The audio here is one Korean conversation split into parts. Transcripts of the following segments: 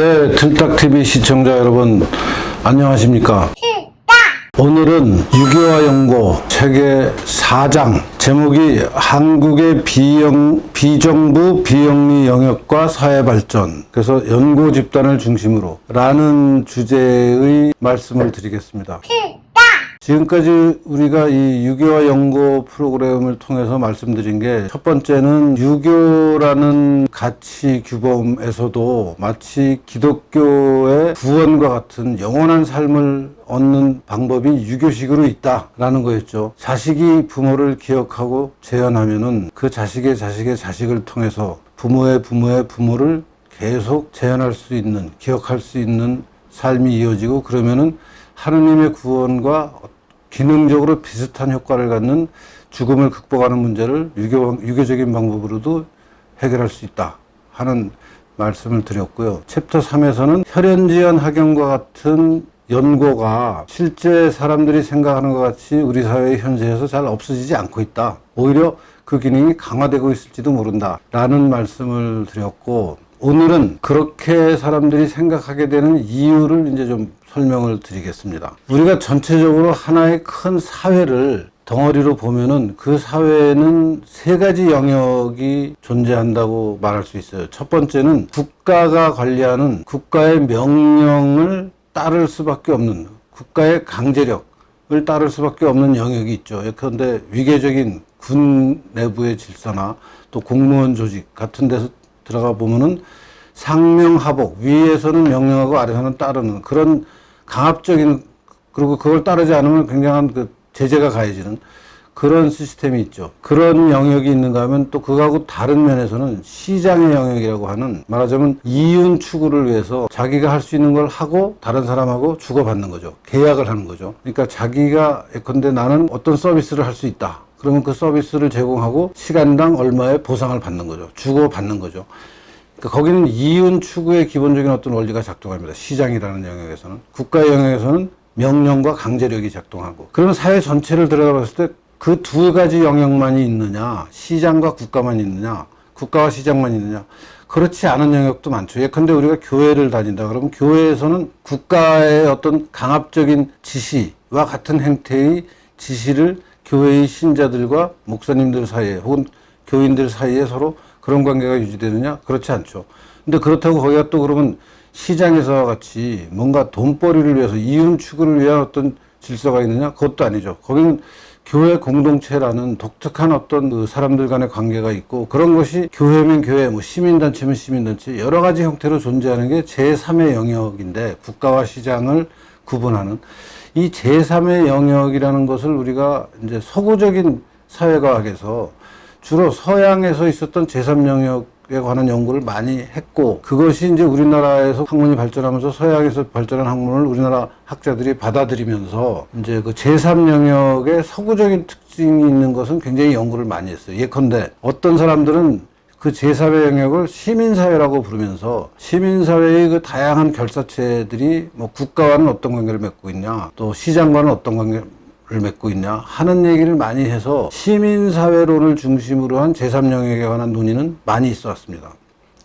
네, 틀딱TV 시청자 여러분, 안녕하십니까? 오늘은 유교와 연고 책의 4장, 제목이 한국의 비정부 비영리 영역과 사회발전, 그래서 연고 집단을 중심으로 라는 주제의 말씀을 드리겠습니다. 지금까지 우리가 이 유교와 연고 프로그램을 통해서 말씀드린 게, 첫 번째는 유교라는 가치 규범에서도 마치 기독교의 구원과 같은 영원한 삶을 얻는 방법이 유교식으로 있다라는 거였죠. 자식이 부모를 기억하고 재현하면은 그 자식의 자식을 통해서 부모의 부모를 계속 재현할 수 있는, 기억할 수 있는 삶이 이어지고, 그러면은 하느님의 구원과 기능적으로 비슷한 효과를 갖는 죽음을 극복하는 문제를 유교적인 방법으로도 해결할 수 있다 하는 말씀을 드렸고요. 챕터 3에서는 혈연지연 학연과 같은 연고가 실제 사람들이 생각하는 것 같이 우리 사회의 현재에서 잘 없어지지 않고 있다. 오히려 그 기능이 강화되고 있을지도 모른다 라는 말씀을 드렸고, 오늘은 그렇게 사람들이 생각하게 되는 이유를 이제 좀 설명을 드리겠습니다. 우리가 전체적으로 하나의 큰 사회를 덩어리로 보면은 그 사회에는 세 가지 영역이 존재한다고 말할 수 있어요. 첫 번째는 국가가 관리하는, 국가의 명령을 따를 수밖에 없는, 국가의 강제력을 따를 수밖에 없는 영역이 있죠. 예컨대 위계적인 군 내부의 질서나 또 공무원 조직 같은 데서 들어가 보면은 상명하복, 위에서는 명령하고 아래서는 따르는 그런 강압적인, 그리고 그걸 따르지 않으면 굉장한 그 제재가 가해지는 그런 시스템이 있죠. 그런 영역이 있는가 하면, 또 그거하고 다른 면에서는 시장의 영역이라고 하는, 말하자면 이윤 추구를 위해서 자기가 할 수 있는 걸 하고 다른 사람하고 주고받는 거죠. 계약을 하는 거죠. 그러니까 자기가 예컨대 나는 어떤 서비스를 할 수 있다. 그러면 그 서비스를 제공하고 시간당 얼마의 보상을 받는 거죠. 주고받는 거죠. 그러니까 거기는 이윤 추구의 기본적인 어떤 원리가 작동합니다. 시장이라는 영역에서는. 국가의 영역에서는 명령과 강제력이 작동하고. 그러면 사회 전체를 들여다봤을 때 그 두 가지 영역만이 있느냐, 시장과 국가만 있느냐, 국가와 시장만 있느냐, 그렇지 않은 영역도 많죠. 예컨대 우리가 교회를 다닌다 그러면 교회에서는 국가의 어떤 강압적인 지시와 같은 행태의 지시를 교회의 신자들과 목사님들 사이에 혹은 교인들 사이에 서로 그런 관계가 유지되느냐? 그렇지 않죠. 근데 그렇다고 거기가 또 그러면 시장에서와 같이 뭔가 돈벌이를 위해서 이윤 추구를 위한 어떤 질서가 있느냐? 그것도 아니죠. 거기는 교회 공동체라는 독특한 어떤 그 사람들 간의 관계가 있고, 그런 것이 교회면 교회, 뭐 시민단체면 시민단체, 여러 가지 형태로 존재하는 게 제3의 영역인데, 국가와 시장을 구분하는 이 제3의 영역이라는 것을 우리가 이제 서구적인 사회과학에서 주로 서양에서 있었던 제3영역에 관한 연구를 많이 했고, 그것이 이제 우리나라에서 학문이 발전하면서 서양에서 발전한 학문을 우리나라 학자들이 받아들이면서 이제 그 제3영역의 서구적인 특징이 있는 것은 굉장히 연구를 많이 했어요. 예컨대 어떤 사람들은 그 제3의 영역을 시민사회라고 부르면서 시민사회의 그 다양한 결사체들이 뭐 국가와는 어떤 관계를 맺고 있냐, 또 시장과는 어떤 관계를 맺고 있냐 하는 얘기를 많이 해서 시민사회론을 중심으로 한 제3영역에 관한 논의는 많이 있어 왔습니다.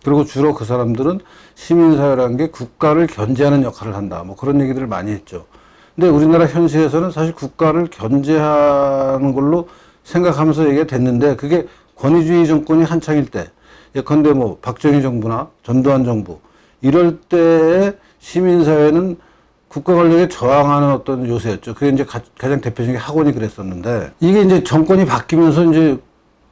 그리고 주로 그 사람들은 시민사회라는 게 국가를 견제하는 역할을 한다, 뭐 그런 얘기들을 많이 했죠. 근데 우리나라 현실에서는 사실 국가를 견제하는 걸로 생각하면서 얘기가 됐는데, 그게 권위주의 정권이 한창일 때, 예컨대 뭐 박정희 정부나 전두환 정부 이럴 때의 시민사회는 국가 권력에 저항하는 어떤 요새였죠. 그게 이제 가장 대표적인 학원이 그랬었는데, 이게 이제 정권이 바뀌면서 이제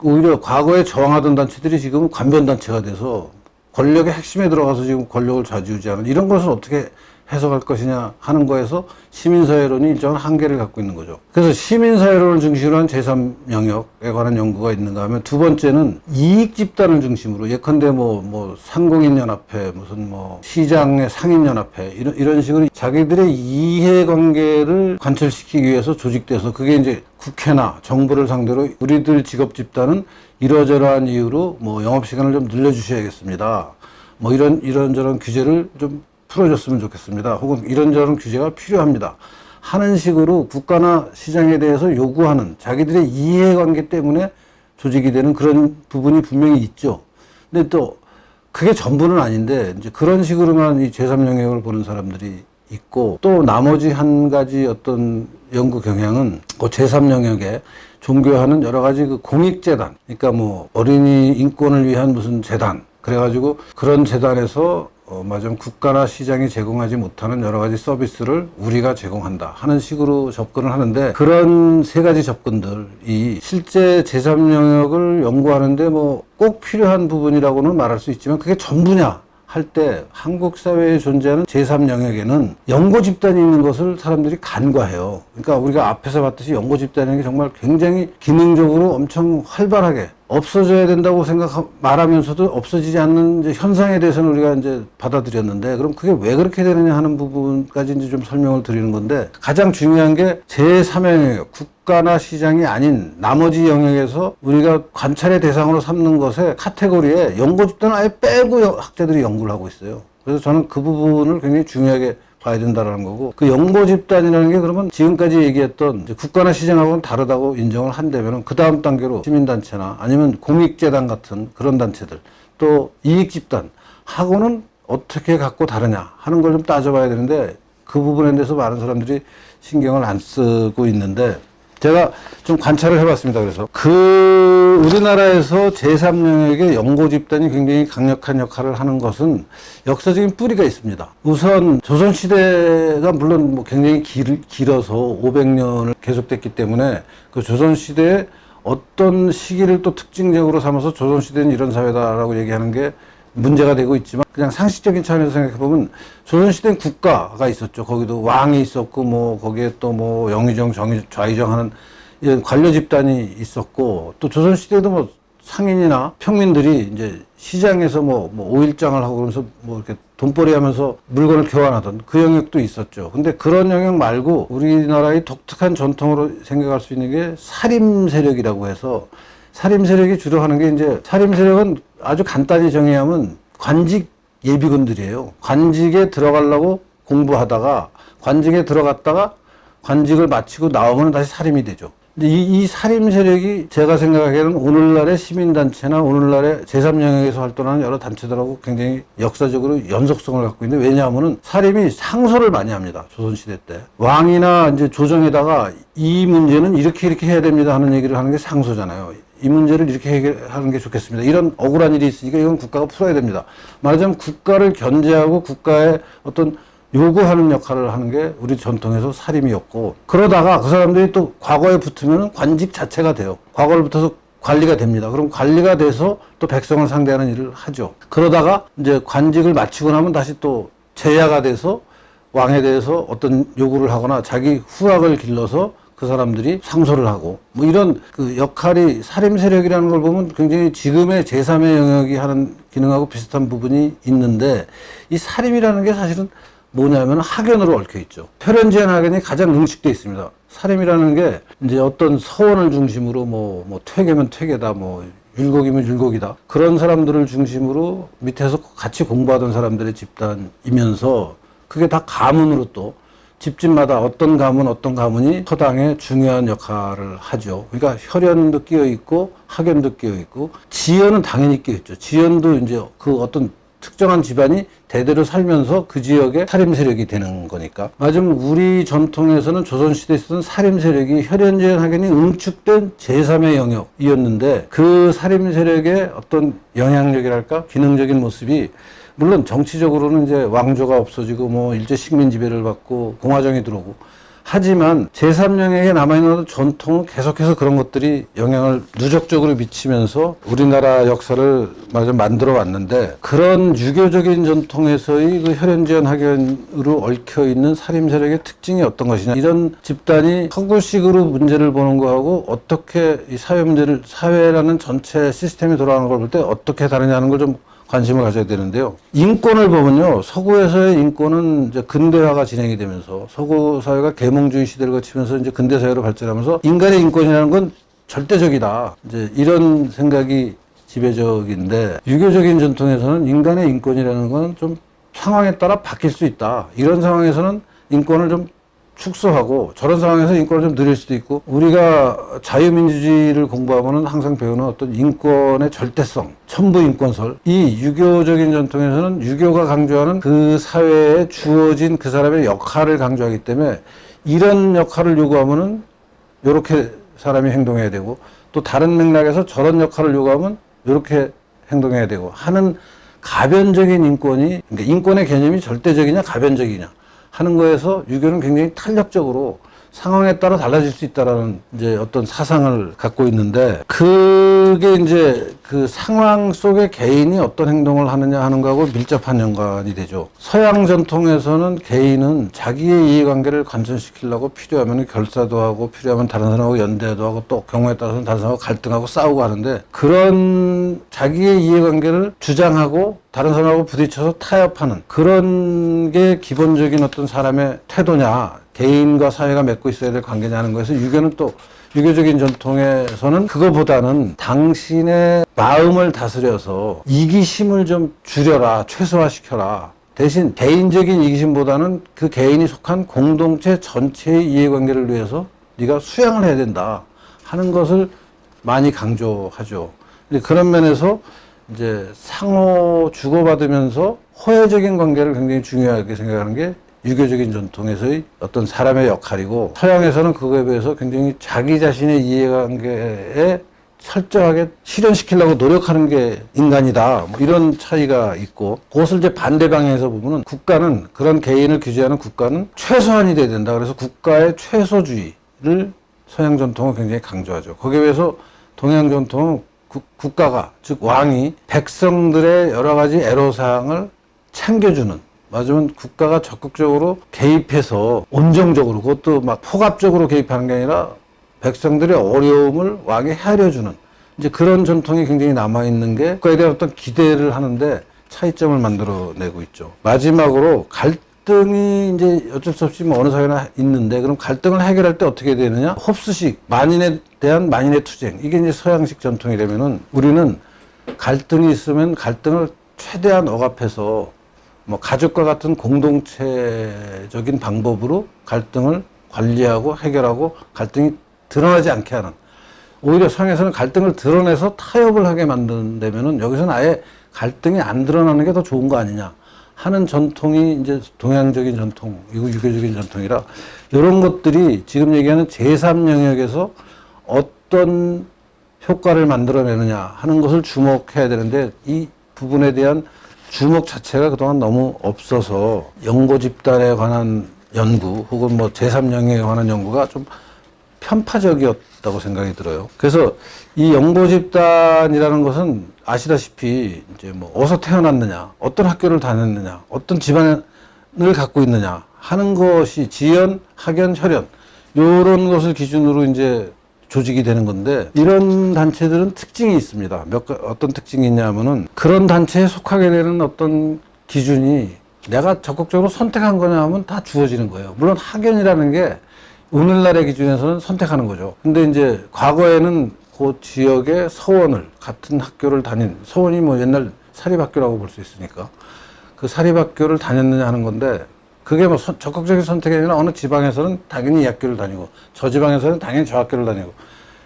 오히려 과거에 저항하던 단체들이 지금 관변단체가 돼서 권력의 핵심에 들어가서 지금 권력을 좌지우지하는, 이런 것을 어떻게 해석할 것이냐 하는 거에서 시민사회론이 일정한 한계를 갖고 있는 거죠. 그래서 시민사회론을 중심으로 한 제3영역에 관한 연구가 있는가 하면, 두 번째는 이익집단을 중심으로, 예컨대 뭐 상공인연합회, 무슨 뭐 시장의 상인연합회, 이런 식으로 자기들의 이해관계를 관철시키기 위해서 조직돼서, 그게 이제 국회나 정부를 상대로 우리들 직업집단은 이러저러한 이유로 뭐 영업시간을 좀 늘려주셔야겠습니다, 뭐 이런저런 규제를 좀 풀어줬으면 좋겠습니다, 혹은 이런저런 규제가 필요합니다 하는 식으로 국가나 시장에 대해서 요구하는, 자기들의 이해관계 때문에 조직이 되는 그런 부분이 분명히 있죠. 근데 또 그게 전부는 아닌데 이제 그런 식으로만 이 제3 영역을 보는 사람들이 있고, 또 나머지 한 가지 어떤 연구 경향은 그 제3 영역에 종교하는 여러 가지 그 공익재단, 그러니까 뭐 어린이 인권을 위한 무슨 재단, 그래가지고 그런 재단에서 말하자면 국가나 시장이 제공하지 못하는 여러 가지 서비스를 우리가 제공한다 하는 식으로 접근을 하는데, 그런 세 가지 접근들이 실제 제3 영역을 연구하는데 뭐 꼭 필요한 부분이라고는 말할 수 있지만 그게 전부냐 할 때 한국 사회에 존재하는 제3 영역에는 연고 집단이 있는 것을 사람들이 간과해요. 그러니까 우리가 앞에서 봤듯이 연고 집단이라는 게 정말 굉장히 기능적으로 엄청 활발하게 없어져야 된다고 말하면서도 없어지지 않는 이제 현상에 대해서는 우리가 이제 받아들였는데, 그럼 그게 왜 그렇게 되느냐 하는 부분까지 이제 좀 설명을 드리는 건데, 가장 중요한 게 제3 영역, 국가나 시장이 아닌 나머지 영역에서 우리가 관찰의 대상으로 삼는 것의 카테고리에 연고 집단을 아예 빼고 학자들이 연구를 하고 있어요. 그래서 저는 그 부분을 굉장히 중요하게 봐야 된다라는 거고, 그 연고 집단이라는 게 그러면 지금까지 얘기했던 국가나 시장하고는 다르다고 인정을 한다면 그 다음 단계로 시민단체나 아니면 공익재단 같은 그런 단체들, 또 이익집단하고는 어떻게 갖고 다르냐 하는 걸 좀 따져봐야 되는데, 그 부분에 대해서 많은 사람들이 신경을 안 쓰고 있는데, 제가 좀 관찰을 해봤습니다. 그래서 우리나라에서 제3 영역의 연고 집단이 굉장히 강력한 역할을 하는 것은 역사적인 뿌리가 있습니다. 우선 조선시대가 물론 뭐 굉장히 길어서 500년을 계속됐기 때문에 그 조선시대에 어떤 시기를 또 특징적으로 삼아서 조선시대는 이런 사회다라고 얘기하는 게 문제가 되고 있지만, 그냥 상식적인 차원에서 생각해보면 조선시대는 국가가 있었죠. 거기도 왕이 있었고, 뭐 거기에 또 뭐 영의정, 좌의정 하는 이런 관료 집단이 있었고, 또 조선시대도 뭐 상인이나 평민들이 이제 시장에서 뭐 오일장을 하고 그러면서 뭐 이렇게 돈벌이 하면서 물건을 교환하던 그 영역도 있었죠. 근데 그런 영역 말고 우리나라의 독특한 전통으로 생각할 수 있는 게 사림 세력이라고 해서, 사림 세력이 주로 하는 게, 이제 사림 세력은 아주 간단히 정의하면 관직 예비군들이에요. 관직에 들어가려고 공부하다가 관직에 들어갔다가 관직을 마치고 나오면 다시 사림이 되죠. 근데 이 사림 세력이 제가 생각하기에는 오늘날의 시민단체나 오늘날의 제3 영역에서 활동하는 여러 단체들하고 굉장히 역사적으로 연속성을 갖고 있는데, 왜냐하면은 사림이 상소를 많이 합니다. 조선시대 때. 왕이나 이제 조정에다가 이 문제는 이렇게 해야 됩니다 하는 얘기를 하는 게 상소잖아요. 이 문제를 이렇게 해결하는 게 좋겠습니다. 이런 억울한 일이 있으니까 이건 국가가 풀어야 됩니다. 말하자면 국가를 견제하고 국가의 어떤 요구하는 역할을 하는 게 우리 전통에서 사림이었고, 그러다가 그 사람들이 또 과거에 붙으면 관직 자체가 돼요. 과거를 붙어서 관리가 됩니다. 그럼 관리가 돼서 또 백성을 상대하는 일을 하죠. 그러다가 이제 관직을 마치고 나면 다시 또 제야가 돼서 왕에 대해서 어떤 요구를 하거나 자기 후학을 길러서 그 사람들이 상소를 하고, 뭐 이런 그 역할이 사림 세력이라는 걸 보면 굉장히 지금의 제3의 영역이 하는 기능하고 비슷한 부분이 있는데, 이 사림이라는 게 사실은 뭐냐면 학연으로 얽혀 있죠. 혈연지연 학연이 가장 응축되어 있습니다. 사림이라는 게 이제 어떤 서원을 중심으로 뭐 퇴계면 퇴계다, 뭐 율곡이면 율곡이다, 그런 사람들을 중심으로 밑에서 같이 공부하던 사람들의 집단이면서, 그게 다 가문으로 또 집집마다 어떤 가문이 서당에 중요한 역할을 하죠. 그러니까 혈연도 끼어 있고 학연도 끼어 있고 지연은 당연히 끼어 있죠. 지연도 이제 그 어떤 특정한 집안이 대대로 살면서 그 지역의 사림 세력이 되는 거니까. 맞으면 우리 전통에서는 조선시대에 있었던 사림 세력이 혈연지연 학연이 응축된 제3의 영역이었는데, 그 사림 세력의 어떤 영향력이랄까 기능적인 모습이, 물론 정치적으로는 이제 왕조가 없어지고 뭐 일제 식민 지배를 받고 공화정이 들어오고, 하지만 제3영역에 남아있는 전통은 계속해서 그런 것들이 영향을 누적적으로 미치면서 우리나라 역사를 말하자면 만들어 왔는데, 그런 유교적인 전통에서의 그 혈연지연 학연으로 얽혀있는 사림 세력의 특징이 어떤 것이냐, 이런 집단이 서구식으로 문제를 보는 거하고 어떻게 이 사회 문제를, 사회라는 전체 시스템이 돌아가는 걸 볼 때 어떻게 다르냐 하는 걸 좀 관심을 가져야 되는데요. 인권을 보면요, 서구에서의 인권은 이제 근대화가 진행이 되면서, 서구 사회가 계몽주의 시대를 거치면서 이제 근대 사회로 발전하면서 인간의 인권이라는 건 절대적이다, 이제 이런 생각이 지배적인데, 유교적인 전통에서는 인간의 인권이라는 건 좀 상황에 따라 바뀔 수 있다. 이런 상황에서는 인권을 좀 축소하고 저런 상황에서 인권을 좀 늘릴 수도 있고 우리가 자유민주주의를 공부하면은 항상 배우는 어떤 인권의 절대성, 천부 인권설 이 유교적인 전통에서는 유교가 강조하는 그 사회에 주어진 그 사람의 역할을 강조하기 때문에 이런 역할을 요구하면은 요렇게 사람이 행동해야 되고 또 다른 맥락에서 저런 역할을 요구하면 요렇게 행동해야 되고 하는 가변적인 인권이 그러니까 인권의 개념이 절대적이냐 가변적이냐 하는 거에서 유교는 굉장히 탄력적으로 상황에 따라 달라질 수 있다라는 이제 어떤 사상을 갖고 있는데 그게 이제 그 상황 속에 개인이 어떤 행동을 하느냐 하는 거하고 밀접한 연관이 되죠. 서양 전통에서는 개인은 자기의 이해관계를 관철시키려고 필요하면 결사도 하고 필요하면 다른 사람하고 연대도 하고 또 경우에 따라서는 다른 사람하고 갈등하고 싸우고 하는데 그런 자기의 이해관계를 주장하고 다른 사람하고 부딪혀서 타협하는 그런 게 기본적인 어떤 사람의 태도냐 개인과 사회가 맺고 있어야 될 관계냐 하는 거에서 유교는 또 유교적인 전통에서는 그거보다는 당신의 마음을 다스려서 이기심을 좀 줄여라 최소화시켜라 대신 개인적인 이기심보다는 그 개인이 속한 공동체 전체의 이해관계를 위해서 네가 수양을 해야 된다 하는 것을 많이 강조하죠. 그런 면에서 이제 상호 주고받으면서 호혜적인 관계를 굉장히 중요하게 생각하는 게 유교적인 전통에서의 어떤 사람의 역할이고 서양에서는 그거에 비해서 굉장히 자기 자신의 이해관계에 철저하게 실현시키려고 노력하는 게 인간이다. 뭐 이런 차이가 있고 그것을 이제 반대 방향에서 보면은 국가는 그런 개인을 규제하는 국가는 최소한이 돼야 된다. 그래서 국가의 최소주의를 서양 전통은 굉장히 강조하죠. 거기에 비해서 동양 전통은 국가가 즉 왕이 백성들의 여러 가지 애로사항을 챙겨주는 맞으면 국가가 적극적으로 개입해서 온정적으로 그것도 막 포갑적으로 개입하는 게 아니라 백성들의 어려움을 왕이 헤아려주는 이제 그런 전통이 굉장히 남아있는 게 국가에 대한 어떤 기대를 하는데 차이점을 만들어내고 있죠. 마지막으로 갈등이 이제 어쩔 수 없이 뭐 어느 사회나 있는데 그럼 갈등을 해결할 때 어떻게 되느냐? 홉스식 만인에 대한 만인의 투쟁 이게 이제 서양식 전통이라면은 우리는 갈등이 있으면 갈등을 최대한 억압해서 뭐 가족과 같은 공동체적인 방법으로 갈등을 관리하고 해결하고 갈등이 드러나지 않게 하는 오히려 서양에서는 갈등을 드러내서 타협을 하게 만든다면은 여기서는 아예 갈등이 안 드러나는 게 더 좋은 거 아니냐 하는 전통이 이제 동양적인 전통, 이거 유교적인 전통이라 이런 것들이 지금 얘기하는 제3 영역에서 어떤 효과를 만들어내느냐 하는 것을 주목해야 되는데 이 부분에 대한 주목 자체가 그동안 너무 없어서 연고 집단에 관한 연구 혹은 뭐 제3 영역에 관한 연구가 좀 편파적이었다고 생각이 들어요. 그래서 이 연고 집단이라는 것은 아시다시피 이제 뭐 어디서 태어났느냐, 어떤 학교를 다녔느냐, 어떤 집안을 갖고 있느냐 하는 것이 지연, 학연, 혈연 이런 것을 기준으로 이제 조직이 되는 건데 이런 단체들은 특징이 있습니다. 어떤 특징이 있냐면은 그런 단체에 속하게 되는 어떤 기준이 내가 적극적으로 선택한 거냐 하면 다 주어지는 거예요. 물론 학연이라는 게 오늘날의 기준에서는 선택하는 거죠. 근데 이제 과거에는 그 지역의 서원을 같은 학교를 다닌 서원이 뭐 옛날 사립학교라고 볼 수 있으니까 그 사립학교를 다녔느냐 하는 건데 그게 뭐 적극적인 선택이 아니라 어느 지방에서는 당연히 이 학교를 다니고 저 지방에서는 당연히 저 학교를 다니고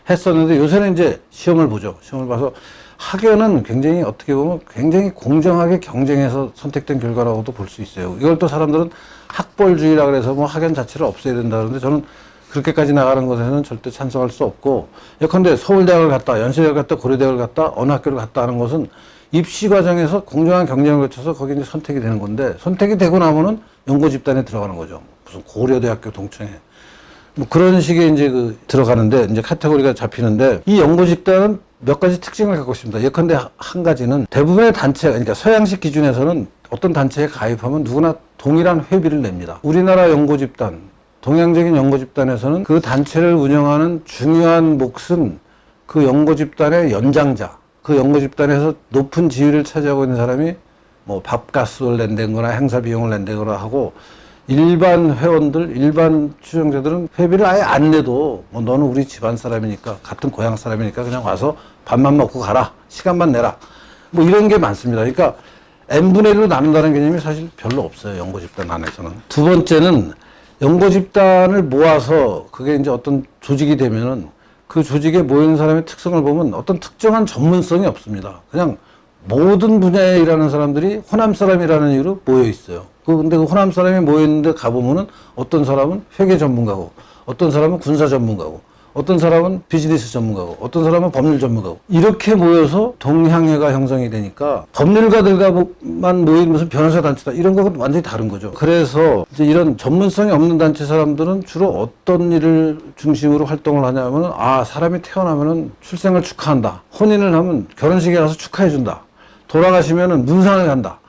했었는데 요새는 이제 시험을 보죠. 시험을 봐서 학연은 굉장히 어떻게 보면 굉장히 공정하게 경쟁해서 선택된 결과라고도 볼 수 있어요. 이걸 또 사람들은 학벌주의라 그래서 뭐 학연 자체를 없애야 된다 그러는데 저는 그렇게까지 나가는 것에는 절대 찬성할 수 없고 예컨대 서울대학을 갔다 연세대학을 갔다 고려대학을 갔다 어느 학교를 갔다 하는 것은 입시 과정에서 공정한 경쟁을 거쳐서 거기 이제 선택이 되는 건데 선택이 되고 나면은 연고 집단에 들어가는 거죠. 무슨 고려대학교 동창회 뭐 그런 식의 이제 그 들어가는데 이제 카테고리가 잡히는데 이 연고 집단은 몇 가지 특징을 갖고 있습니다. 예컨대 한 가지는 대부분의 단체 그러니까 서양식 기준에서는 어떤 단체에 가입하면 누구나 동일한 회비를 냅니다. 우리나라 연고 집단 동양적인 연고 집단에서는 그 단체를 운영하는 중요한 몫은 그 연고 집단의 연장자 그 연고 집단에서 높은 지위를 차지하고 있는 사람이 뭐 밥값을 낸다거나 행사 비용을 낸다거나 하고 일반 회원들, 일반 추정자들은 회비를 아예 안 내도 뭐 너는 우리 집안 사람이니까 같은 고향 사람이니까 그냥 와서 밥만 먹고 가라. 시간만 내라. 뭐 이런 게 많습니다. 그러니까 n분의 1로 나눈다는 개념이 사실 별로 없어요. 연고 집단 안에서는. 두 번째는 연고 집단을 모아서 그게 이제 어떤 조직이 되면은 그 조직에 모이는 사람의 특성을 보면 어떤 특정한 전문성이 없습니다. 그냥 모든 분야에 일하는 사람들이 호남 사람이라는 이유로 모여 있어요. 근데 그 호남 사람이 모여 있는데 가보면은 어떤 사람은 회계 전문가고, 어떤 사람은 군사 전문가고, 어떤 사람은 비즈니스 전문가고, 어떤 사람은 법률 전문가고, 이렇게 모여서 동향회가 형성이 되니까 법률가들과만 모인 무슨 변호사 단체다 이런 거는 완전히 다른 거죠. 그래서 이제 이런 전문성이 없는 단체 사람들은 주로 어떤 일을 중심으로 활동을 하냐면은, 사람이 태어나면은 출생을 축하한다, 혼인을 하면 결혼식에 가서 축하해준다, 돌아가시면은 문상을 간다,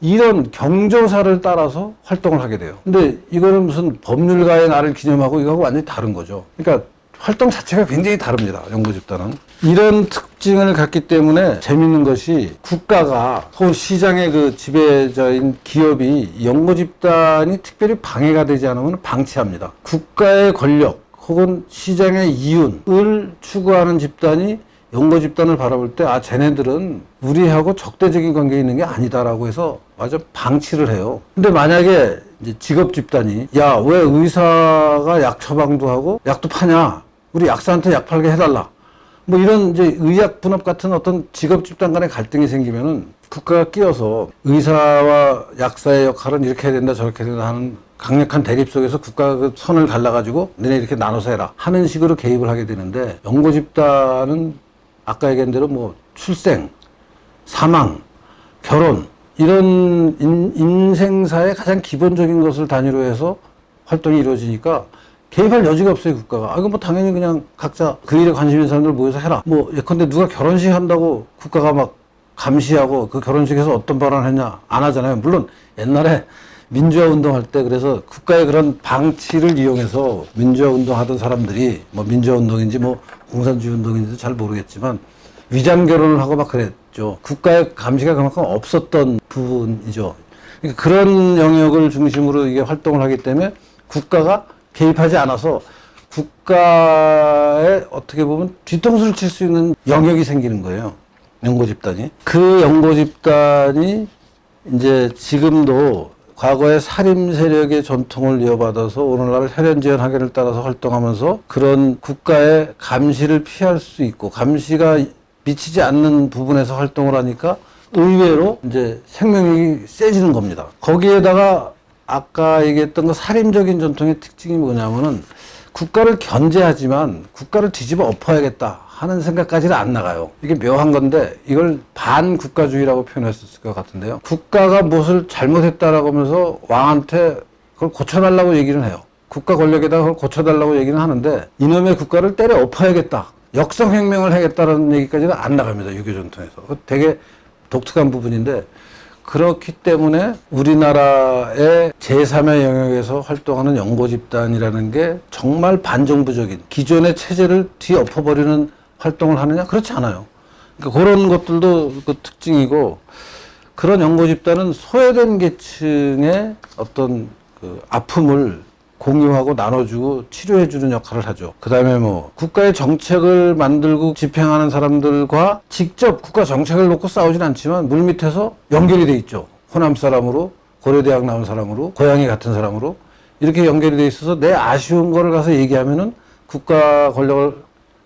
이런 경조사를 따라서 활동을 하게 돼요. 근데 이거는 무슨 법률가의 날을 기념하고 이거하고 완전히 다른 거죠. 그러니까 활동 자체가 굉장히 다릅니다. 연고 집단은. 이런 특징을 갖기 때문에 재밌는 것이, 국가가 혹은 시장의 그 지배자인 기업이 연고 집단이 특별히 방해가 되지 않으면 방치합니다. 국가의 권력 혹은 시장의 이윤을 추구하는 집단이 연고 집단을 바라볼 때, 쟤네들은 우리하고 적대적인 관계에 있는 게 아니다라고 해서 완전 방치를 해요. 근데 만약에 이제 직업 집단이, 왜 의사가 약 처방도 하고 약도 파냐? 우리 약사한테 약 팔게 해달라. 뭐 이런 이제 의약 분업 같은 어떤 직업 집단 간의 갈등이 생기면은 국가가 끼어서 의사와 약사의 역할은 이렇게 해야 된다, 저렇게 해야 된다 하는 강력한 대립 속에서 국가가 그 선을 갈라가지고 너네 이렇게 나눠서 해라 하는 식으로 개입을 하게 되는데, 연고 집단은 아까 얘기한 대로 뭐 출생, 사망, 결혼, 이런 인생사의 가장 기본적인 것을 단위로 해서 활동이 이루어지니까 개입할 여지가 없어요, 국가가. 이거 뭐 당연히 그냥 각자 그 일에 관심 있는 사람들 모여서 해라. 뭐 예컨대 누가 결혼식 한다고 국가가 막 감시하고 그 결혼식에서 어떤 발언을 했냐 안 하잖아요. 물론 옛날에 민주화 운동할 때 그래서 국가의 그런 방치를 이용해서 민주화 운동하던 사람들이, 뭐 민주화 운동인지 뭐 공산주의 운동인지도 잘 모르겠지만 위장 결혼을 하고 막 그랬죠. 국가의 감시가 그만큼 없었던 부분이죠. 그러니까 그런 영역을 중심으로 이게 활동을 하기 때문에 국가가 개입하지 않아서 국가에 어떻게 보면 뒤통수를 칠 수 있는 영역이 생기는 거예요. 연고 집단이. 그 연고 집단이 이제 지금도 과거의 살림 세력의 전통을 이어받아서 오늘날 혈연지연 학연을 따라서 활동하면서 그런 국가의 감시를 피할 수 있고 감시가 미치지 않는 부분에서 활동을 하니까 의외로 이제 생명력이 세지는 겁니다. 거기에다가 아까 얘기했던 그 살인적인 전통의 특징이 뭐냐면은, 국가를 견제하지만 국가를 뒤집어 엎어야겠다 하는 생각까지는 안 나가요. 이게 묘한 건데 이걸 반국가주의라고 표현했을 것 같은데요. 국가가 무엇을 잘못했다라고 하면서 왕한테 그걸 고쳐달라고 얘기를 해요. 국가 권력에다가 그걸 고쳐달라고 얘기는 하는데, 이놈의 국가를 때려 엎어야겠다, 역성혁명을 하겠다라는 얘기까지는 안 나갑니다. 유교 전통에서. 되게 독특한 부분인데, 그렇기 때문에 우리나라의 제3의 영역에서 활동하는 연고 집단이라는 게 정말 반정부적인 기존의 체제를 뒤엎어버리는 활동을 하느냐? 그렇지 않아요. 그러니까 그런 것들도 그 특징이고, 그런 연고 집단은 소외된 계층의 어떤 그 아픔을 공유하고 나눠주고 치료해주는 역할을 하죠. 그 다음에 뭐 국가의 정책을 만들고 집행하는 사람들과 직접 국가 정책을 놓고 싸우진 않지만 물밑에서 연결이 돼 있죠. 호남 사람으로, 고려대학 나온 사람으로, 고향이 같은 사람으로 이렇게 연결이 돼 있어서 내 아쉬운 거를 가서 얘기하면은 국가 권력을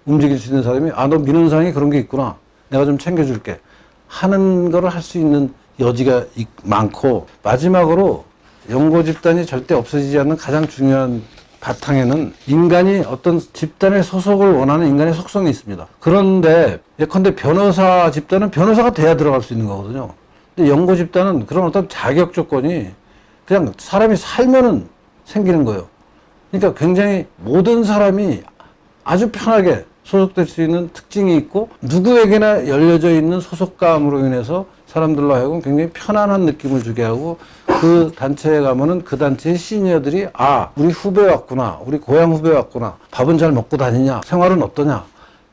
움직일 수 있는 사람이, 너 민원상에 그런 게 있구나, 내가 좀 챙겨줄게 하는 거를 할 수 있는 여지가 많고, 마지막으로 연고 집단이 절대 없어지지 않는 가장 중요한 바탕에는 인간이 어떤 집단의 소속을 원하는 인간의 속성이 있습니다. 그런데 예컨대 변호사 집단은 변호사가 돼야 들어갈 수 있는 거거든요. 근데 연고 집단은 그런 어떤 자격 조건이 그냥 사람이 살면은 생기는 거예요. 그러니까 굉장히 모든 사람이 아주 편하게 소속될 수 있는 특징이 있고, 누구에게나 열려져 있는 소속감으로 인해서 사람들로 하여금 굉장히 편안한 느낌을 주게 하고, 그 단체에 가면은 그 단체의 시니어들이 우리 후배 왔구나, 우리 고향 후배 왔구나, 밥은 잘 먹고 다니냐, 생활은 어떠냐,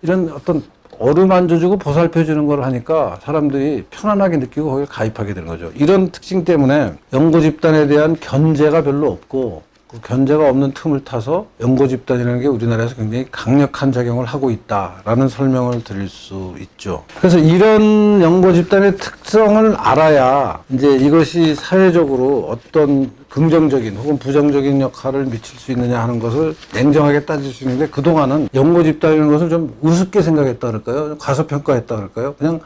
이런 어떤 어루만져 주고 보살펴 주는 걸 하니까 사람들이 편안하게 느끼고 거기에 가입하게 되는 거죠. 이런 특징 때문에 연고 집단에 대한 견제가 별로 없고, 그 견제가 없는 틈을 타서 연고 집단이라는 게 우리나라에서 굉장히 강력한 작용을 하고 있다라는 설명을 드릴 수 있죠. 그래서 이런 연고 집단의 특성을 알아야 이제 이것이 사회적으로 어떤 긍정적인 혹은 부정적인 역할을 미칠 수 있느냐 하는 것을 냉정하게 따질 수 있는데, 그동안은 연고 집단이라는 것을 좀 우습게 생각했다 그럴까요? 과소평가했다 그럴까요? 그냥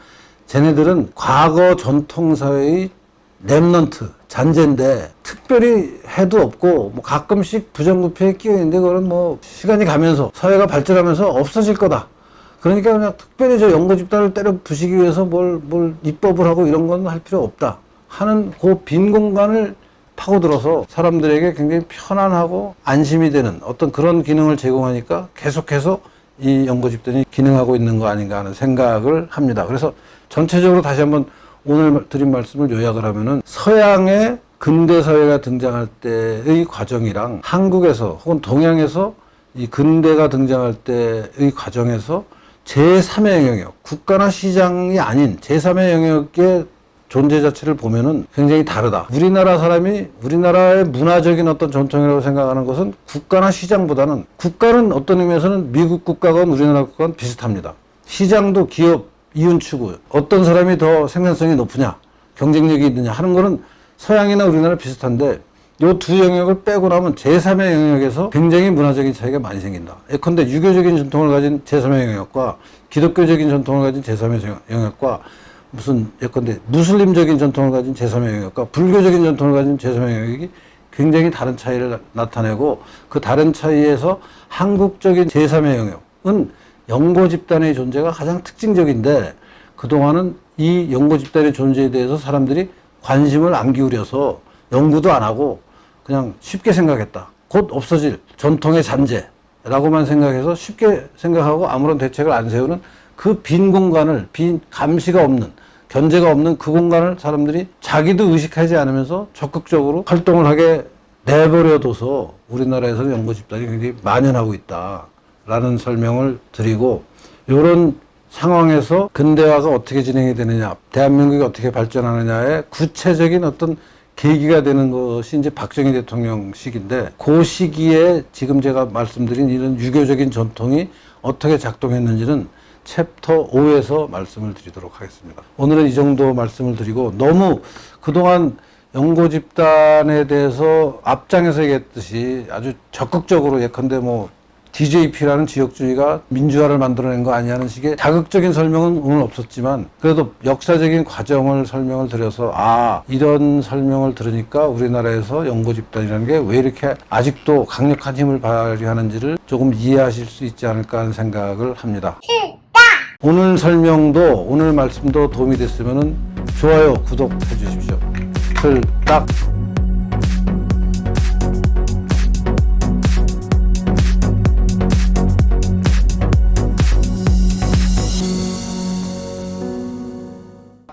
쟤네들은 과거 전통사회의 랩넌트, 잔재인데 특별히 해도 없고 뭐 가끔씩 부정부패에 끼어 있는데 그건 뭐 시간이 가면서 사회가 발전하면서 없어질 거다. 그러니까 그냥 특별히 저 연고 집단을 때려 부시기 위해서 뭘 입법을 하고 이런 건 할 필요 없다 하는 그 빈 공간을 파고들어서 사람들에게 굉장히 편안하고 안심이 되는 어떤 그런 기능을 제공하니까 계속해서 이 연고 집단이 기능하고 있는 거 아닌가 하는 생각을 합니다. 그래서 전체적으로 다시 한번 오늘 드린 말씀을 요약을 하면은, 서양의 근대 사회가 등장할 때의 과정이랑 한국에서 혹은 동양에서 이 근대가 등장할 때의 과정에서 제3의 영역, 국가나 시장이 아닌 제3의 영역의 존재 자체를 보면은 굉장히 다르다. 우리나라 사람이 우리나라의 문화적인 어떤 전통이라고 생각하는 것은 국가나 시장보다는, 국가는 어떤 의미에서는 미국 국가건 우리나라 국가건 비슷합니다. 시장도 기업, 이윤추구, 어떤 사람이 더 생산성이 높으냐, 경쟁력이 있느냐 하는 거는 서양이나 우리나라 비슷한데, 요 두 영역을 빼고 나면 제3의 영역에서 굉장히 문화적인 차이가 많이 생긴다. 예컨대 유교적인 전통을 가진 제3의 영역과 기독교적인 전통을 가진 제3의 영역과 무슨 예컨대 무슬림적인 전통을 가진 제3의 영역과 불교적인 전통을 가진 제3의 영역이 굉장히 다른 차이를 나타내고, 그 다른 차이에서 한국적인 제3의 영역은 연고 집단의 존재가 가장 특징적인데, 그동안은 이 연고 집단의 존재에 대해서 사람들이 관심을 안 기울여서 연구도 안 하고 그냥 쉽게 생각했다. 곧 없어질 전통의 잔재라고만 생각해서 쉽게 생각하고 아무런 대책을 안 세우는 그 빈 공간을, 빈 감시가 없는, 견제가 없는 그 공간을 사람들이 자기도 의식하지 않으면서 적극적으로 활동을 하게 내버려둬서 우리나라에서는 연고 집단이 굉장히 만연하고 있다라는 설명을 드리고, 이런 상황에서 근대화가 어떻게 진행이 되느냐, 대한민국이 어떻게 발전하느냐의 구체적인 어떤 계기가 되는 것이 이제 박정희 대통령 시기인데, 그 시기에 지금 제가 말씀드린 이런 유교적인 전통이 어떻게 작동했는지는 챕터 5에서 말씀을 드리도록 하겠습니다. 오늘은 이 정도 말씀을 드리고, 너무 그동안 연고 집단에 대해서 앞장에서 얘기했듯이 아주 적극적으로, 예컨대 뭐 DJP라는 지역주의가 민주화를 만들어낸 거 아니냐는 식의 자극적인 설명은 오늘 없었지만, 그래도 역사적인 과정을 설명을 드려서, 아, 이런 설명을 들으니까 우리나라에서 연고 집단이라는 게 왜 이렇게 아직도 강력한 힘을 발휘하는지를 조금 이해하실 수 있지 않을까 하는 생각을 합니다. 오늘 설명도, 오늘 말씀도 도움이 됐으면 좋아요, 구독해 주십시오. 틀딱.